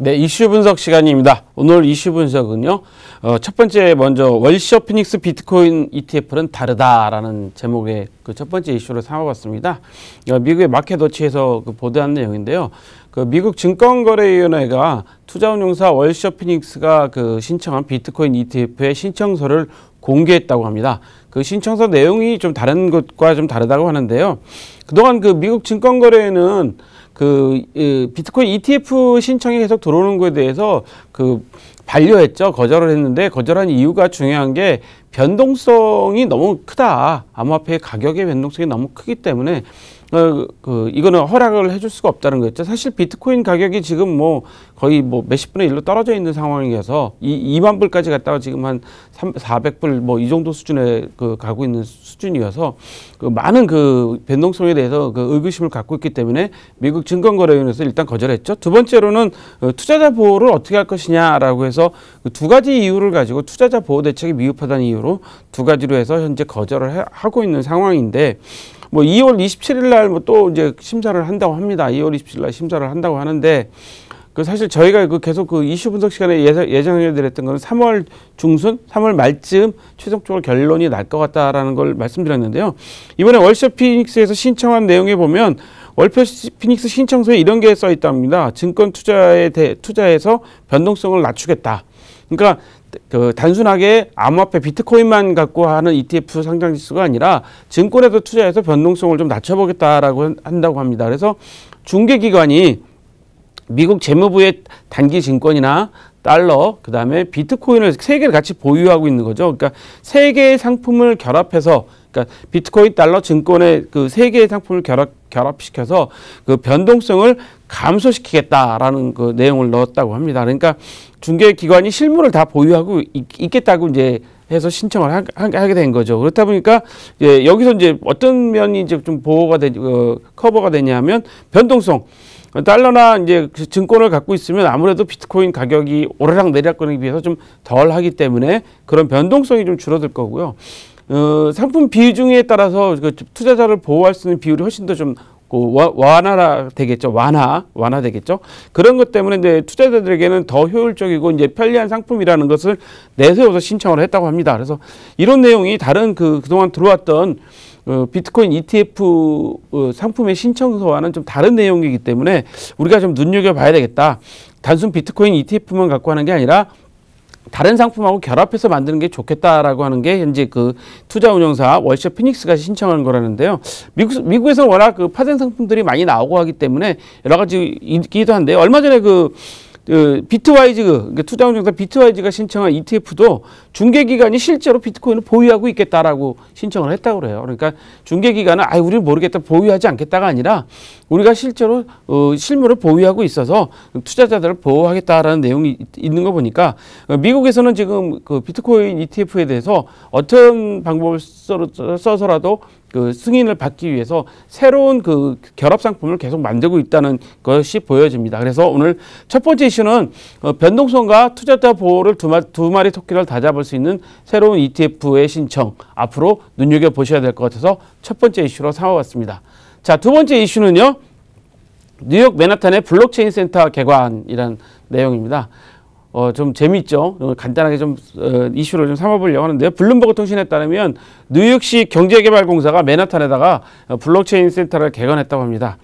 네, 이슈 분석 시간입니다. 오늘 이슈 분석은요. 첫 번째 먼저 월시어 피닉스 비트코인 ETF는 다르다라는 제목의 그 첫 번째 이슈를 삼아봤습니다. 미국의 마켓워치에서 보도한 내용인데요. 미국 증권거래위원회가 투자운용사 월시어 피닉스가 신청한 비트코인 ETF의 신청서를 공개했다고 합니다. 그 신청서 내용이 좀 다른 것과 좀 다르다고 하는데요. 그동안 미국 증권거래위는 비트코인 ETF 신청이 계속 들어오는 거에 대해서 반려했죠. 거절을 했는데 거절한 이유가 중요한 게 변동성이 너무 크다. 암호화폐의 가격의 변동성이 너무 크기 때문에 이거는 허락을 해줄 수가 없다는 거였죠. 사실 비트코인 가격이 지금 거의 몇십 분의 1로 떨어져 있는 상황이어서 2만 불까지 갔다가 지금 한 400불 이 정도 수준에 가고 있는 수준이어서 많은 변동성에 대해서 의구심을 갖고 있기 때문에 미국 증권거래위원회에서 일단 거절했죠. 두 번째로는 투자자 보호를 어떻게 할 것이냐라고 해서 두 가지 이유를 가지고 투자자 보호 대책이 미흡하다는 이유로 두 가지로 해서 현재 거절을 하고 있는 상황인데 2월 27일 날 또 이제 심사를 한다고 합니다. 2월 27일 날 심사를 한다고 하는데 사실 저희가 계속 이슈 분석 시간에 예정해 드렸던 건 3월 중순, 3월 말쯤 최종적으로 결론이 날 것 같다라는 걸 말씀드렸는데요. 이번에 월시어 피닉스에서 신청한 내용에 보면 월시어 피닉스 신청서에 이런 게 써 있답니다. 증권 투자에서 변동성을 낮추겠다. 그러니까 단순하게 암호화폐 비트코인만 갖고 하는 ETF 상장 지수가 아니라 증권에도 투자해서 변동성을 좀 낮춰보겠다라고 한다고 합니다. 그래서 중개기관이 미국 재무부의 단기 증권이나 달러, 그 다음에 비트코인을 세 개를 같이 보유하고 있는 거죠. 그러니까 세 개의 상품을 결합해서, 그러니까 비트코인, 달러, 증권의 세 개의 상품을 결합시켜서 변동성을 감소시키겠다라는 내용을 넣었다고 합니다. 그러니까 중개기관이 실물을 다 보유하고 있겠다고 이제 해서 신청을 하게 된 거죠. 그렇다 보니까 여기서 이제 어떤 면이 이제 좀 커버가 되냐면 변동성. 달러나 이제 증권을 갖고 있으면 아무래도 비트코인 가격이 오르락 내리락거리기 비해서 좀 덜 하기 때문에 그런 변동성이 좀 줄어들 거고요. 상품 비중에 따라서 투자자를 보호할 수 있는 비율이 훨씬 더 좀 완화되겠죠. 완화되겠죠. 그런 것 때문에 이제 투자자들에게는 더 효율적이고 이제 편리한 상품이라는 것을 내세워서 신청을 했다고 합니다. 그래서 이런 내용이 다른 그동안 들어왔던 비트코인 ETF 상품의 신청서와는 좀 다른 내용이기 때문에 우리가 좀 눈여겨봐야 되겠다. 단순 비트코인 ETF만 갖고 하는 게 아니라 다른 상품하고 결합해서 만드는 게 좋겠다라고 하는 게 현재 투자 운용사 월시어 피닉스가 신청한 거라는데요. 미국에서 워낙 파생 상품들이 많이 나오고 하기 때문에 여러 가지 있기도 한데 얼마 전에 비트와이즈, 그러니까 투자운용사 비트와이즈가 신청한 ETF도 중개기관이 실제로 비트코인을 보유하고 있겠다라고 신청을 했다고 그래요. 그러니까 중개기관은 우리는 모르겠다, 보유하지 않겠다가 아니라 우리가 실제로 실물을 보유하고 있어서 투자자들을 보호하겠다라는 내용이 있는 거 보니까 미국에서는 지금 비트코인 ETF에 대해서 어떤 방법을 써서라도 승인을 받기 위해서 새로운 결합 상품을 계속 만들고 있다는 것이 보여집니다. 그래서 오늘 첫 번째 이슈는 변동성과 투자자 보호를 두 마리 토끼를 다 잡을 수 있는 새로운 ETF의 신청, 앞으로 눈여겨보셔야 될 것 같아서 첫 번째 이슈로 삼아봤습니다. 자, 두 번째 이슈는요. 뉴욕 맨하탄의 블록체인 센터 개관이라는 내용입니다. 좀 재미있죠. 간단하게 이슈를 좀 삼아보려고 하는데요. 블룸버그 통신에 따르면 뉴욕시 경제개발공사가 맨하탄에다가 블록체인 센터를 개관했다고 합니다.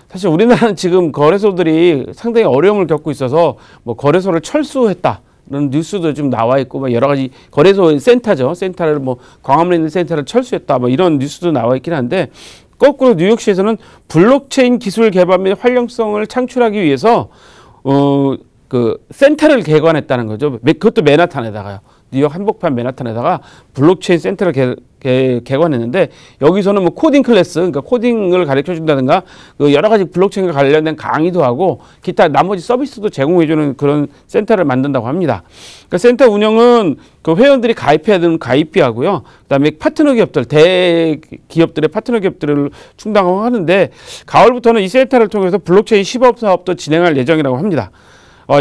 사실 우리나라는 지금 거래소들이 상당히 어려움을 겪고 있어서 거래소를 철수했다. 이런 뉴스도 좀 나와 있고 여러 가지 거래소 센터죠. 센터를 광화문에 있는 센터를 철수했다. 이런 뉴스도 나와 있긴 한데 거꾸로 뉴욕시에서는 블록체인 기술 개발 및 활용성을 창출하기 위해서 센터를 개관했다는 거죠. 그것도 맨하탄에다가요. 뉴욕 한복판 맨하탄에다가 블록체인 센터를 개관했는데 여기서는 코딩 클래스, 그러니까 코딩을 가르쳐 준다든가 여러 가지 블록체인과 관련된 강의도 하고 기타 나머지 서비스도 제공해주는 그런 센터를 만든다고 합니다. 그러니까 센터 운영은 회원들이 가입해야 되는 가입비하고요. 그다음에 파트너 기업들, 대기업들의 파트너 기업들을 충당하고 하는데 가을부터는 이 센터를 통해서 블록체인 시범 사업도 진행할 예정이라고 합니다.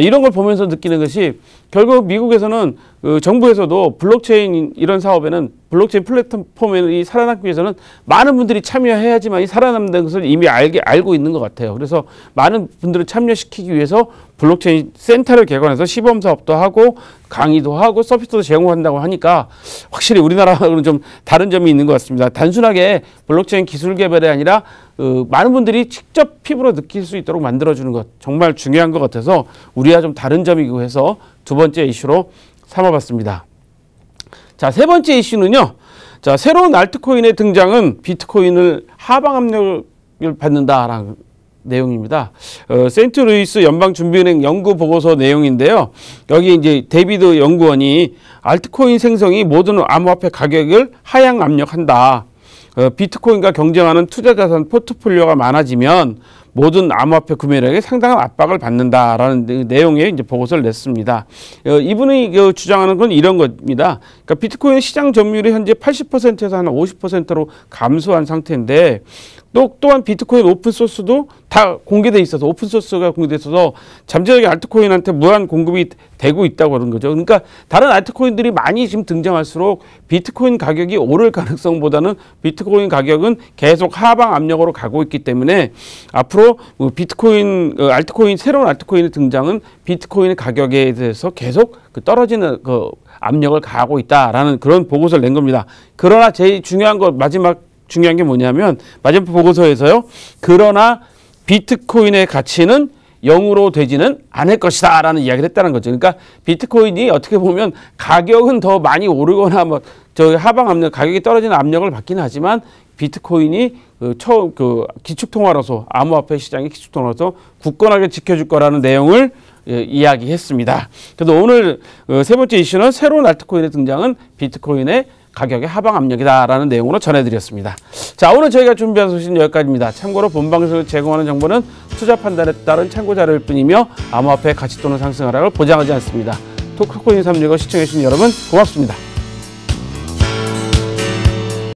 이런 걸 보면서 느끼는 것이 결국 미국에서는 정부에서도 블록체인 이런 사업에는 블록체인 플랫폼이 살아남기 위해서는 많은 분들이 참여해야지만 이 살아남는 것을 이미 알고 있는 것 같아요. 그래서 많은 분들을 참여시키기 위해서 블록체인 센터를 개관해서 시범 사업도 하고 강의도 하고 서비스도 제공한다고 하니까 확실히 우리나라하고는 좀 다른 점이 있는 것 같습니다. 단순하게 블록체인 기술 개발이 아니라 많은 분들이 직접 피부로 느낄 수 있도록 만들어주는 것 정말 중요한 것 같아서 우리와 좀 다른 점이고 해서 두 번째 이슈로 삼아봤습니다. 자, 세 번째 이슈는요. 자, 새로운 알트코인의 등장은 비트코인을 하방 압력을 받는다라는 내용입니다. 세인트루이스 연방준비은행 연구 보고서 내용인데요. 여기 이제 데이비드 연구원이 알트코인 생성이 모든 암호화폐 가격을 하향 압력한다. 비트코인과 경쟁하는 투자자산 포트폴리오가 많아지면 모든 암호화폐 구매량에 상당한 압박을 받는다라는 내용의 이제 보고서를 냈습니다. 이분이 주장하는 건 이런 겁니다. 그러니까 비트코인 시장 점유율이 현재 80%에서 한 50%로 감소한 상태인데 또한 비트코인 오픈소스도 다 공개돼 있어서 오픈소스가 공개돼 있어서 잠재적인 알트코인한테 무한 공급이 되고 있다고 그런 거죠. 그러니까 다른 알트코인들이 많이 지금 등장할수록 비트코인 가격이 오를 가능성보다는 비트코인 가격은 계속 하방 압력으로 가고 있기 때문에 앞으로 비트코인 알트코인 새로운 알트코인의 등장은 비트코인의 가격에 대해서 계속 떨어지는 압력을 가하고 있다라는 그런 보고서를 낸 겁니다. 그러나 제일 중요한 거 마지막 중요한 게 뭐냐면 마지막 보고서에서요. 그러나 비트코인의 가치는 0으로 되지는 않을 것이다 라는 이야기를 했다는 거죠. 그러니까 비트코인이 어떻게 보면 가격은 더 많이 오르거나 뭐 하방 압력, 가격이 떨어지는 압력을 받긴 하지만 비트코인이 기축통화로서 암호화폐 시장의 기축통화로서 굳건하게 지켜줄 거라는 내용을 이야기했습니다. 그래서 오늘 세 번째 이슈는 새로운 알트코인의 등장은 비트코인의 가격의 하방 압력이다라는 내용으로 전해드렸습니다. 자, 오늘 저희가 준비한 소식은 여기까지입니다. 참고로 본 방송에서 제공하는 정보는 투자 판단에 따른 참고 자료일 뿐이며 암호화폐의 가치 또는 상승 하락을 보장하지 않습니다. 토크코인 365 시청해주신 여러분 고맙습니다.